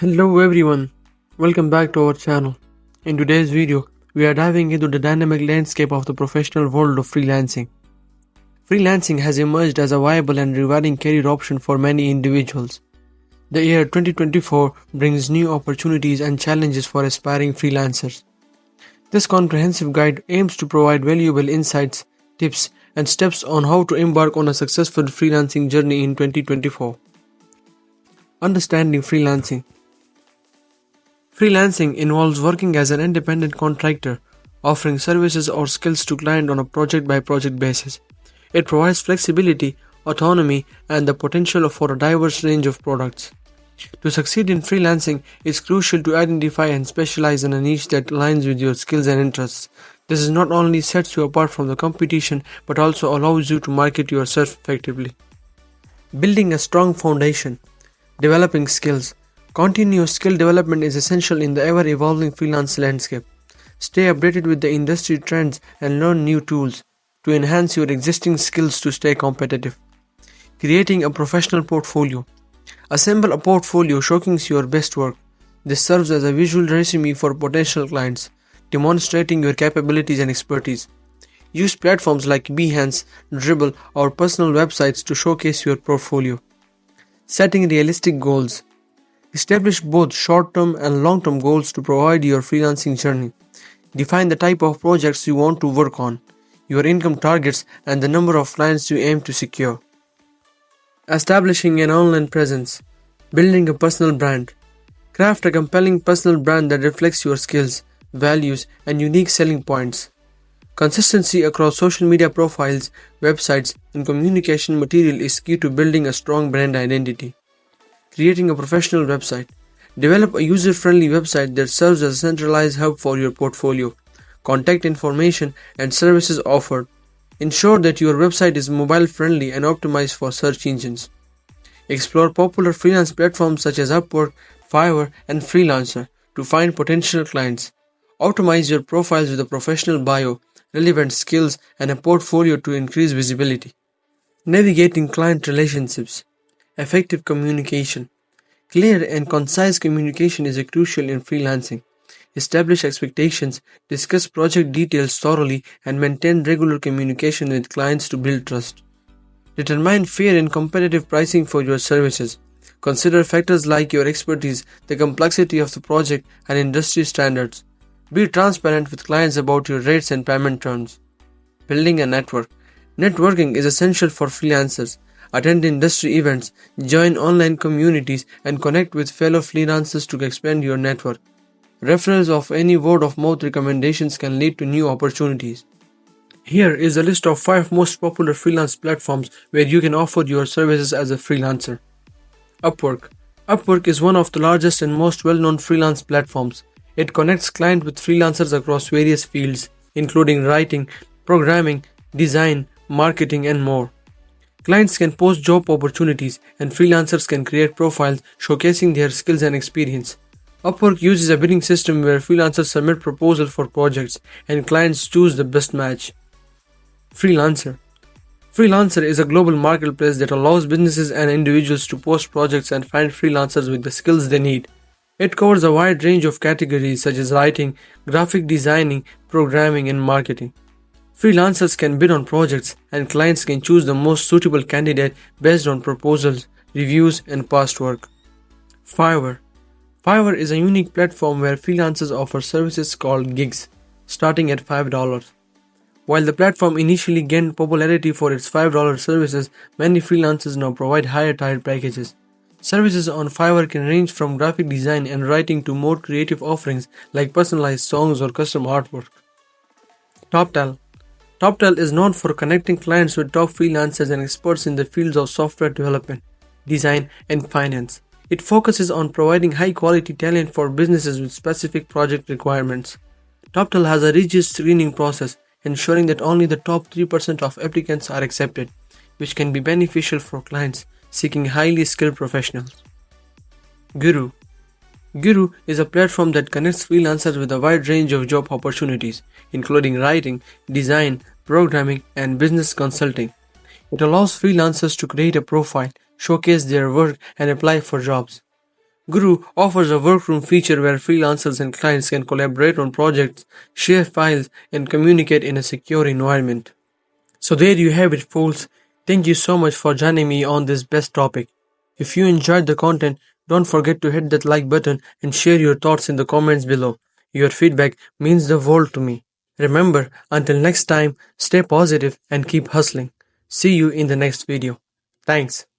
Hello everyone, welcome back to our channel. In today's video, we are diving into the dynamic landscape of the professional world of freelancing. Freelancing has emerged as a viable and rewarding career option for many individuals. The year 2024 brings new opportunities and challenges for aspiring freelancers. This comprehensive guide aims to provide valuable insights, tips, and steps on how to embark on a successful freelancing journey in 2024. Understanding freelancing. Freelancing involves working as an independent contractor, offering services or skills to clients on a project-by-project basis. It provides flexibility, autonomy, and the potential for a diverse range of products. To succeed in freelancing, it's crucial to identify and specialize in a niche that aligns with your skills and interests. This not only sets you apart from the competition, but also allows you to market yourself effectively. Building a strong foundation. Developing skills. Continuous skill development is essential in the ever-evolving freelance landscape. Stay updated with the industry trends and learn new tools to enhance your existing skills to stay competitive. Creating a professional portfolio. Assemble a portfolio showcasing your best work. This serves as a visual resume for potential clients, demonstrating your capabilities and expertise. Use platforms like Behance, Dribbble, or personal websites to showcase your portfolio. Setting realistic goals. Establish both short-term and long-term goals to provide your freelancing journey. Define the type of projects you want to work on, your income targets, and the number of clients you aim to secure. Establishing an online presence. Building a personal brand. Craft a compelling personal brand that reflects your skills, values, and unique selling points. Consistency across social media profiles, websites, and communication material is key to building a strong brand identity. Creating a professional website. Develop a user-friendly website that serves as a centralized hub for your portfolio, contact information, and services offered. Ensure that your website is mobile-friendly and optimized for search engines. Explore popular freelance platforms such as Upwork, Fiverr, and Freelancer to find potential clients. Optimize your profiles with a professional bio, relevant skills, and a portfolio to increase visibility. Navigating client relationships. Effective communication. Clear and concise communication is crucial in freelancing. Establish expectations, discuss project details thoroughly, and maintain regular communication with clients to build trust. Determine fair and competitive pricing for your services. Consider factors like your expertise, the complexity of the project, and industry standards. Be transparent with clients about your rates and payment terms. Building a network. Networking is essential for freelancers. Attend industry events, join online communities, and connect with fellow freelancers to expand your network. Referrals of any word-of-mouth recommendations can lead to new opportunities. Here is a list of 5 most popular freelance platforms where you can offer your services as a freelancer. Upwork. Upwork is one of the largest and most well-known freelance platforms. It connects clients with freelancers across various fields, including writing, programming, design, marketing, and more. Clients can post job opportunities, and freelancers can create profiles showcasing their skills and experience. Upwork uses a bidding system where freelancers submit proposals for projects, and clients choose the best match. Freelancer. Freelancer is a global marketplace that allows businesses and individuals to post projects and find freelancers with the skills they need. It covers a wide range of categories such as writing, graphic designing, programming, and marketing. Freelancers can bid on projects, and clients can choose the most suitable candidate based on proposals, reviews, and past work. Fiverr. Fiverr is a unique platform where freelancers offer services called gigs, starting at $5. While the platform initially gained popularity for its $5 services, many freelancers now provide higher-tier packages. Services on Fiverr can range from graphic design and writing to more creative offerings like personalized songs or custom artwork. TopTal. TopTal is known for connecting clients with top freelancers and experts in the fields of software development, design, and finance. It focuses on providing high-quality talent for businesses with specific project requirements. TopTal has a rigid screening process, ensuring that only the top 3% of applicants are accepted, which can be beneficial for clients seeking highly skilled professionals. Guru. Guru is a platform that connects freelancers with a wide range of job opportunities, including writing, design, programming, and business consulting. It allows freelancers to create a profile, showcase their work, and apply for jobs. Guru offers a workroom feature where freelancers and clients can collaborate on projects, share files, and communicate in a secure environment. So there you have it, folks. Thank you so much for joining me on this best topic. If you enjoyed the content, don't forget to hit that like button and share your thoughts in the comments below. Your feedback means the world to me. Remember, until next time, stay positive and keep hustling. See you in the next video. Thanks.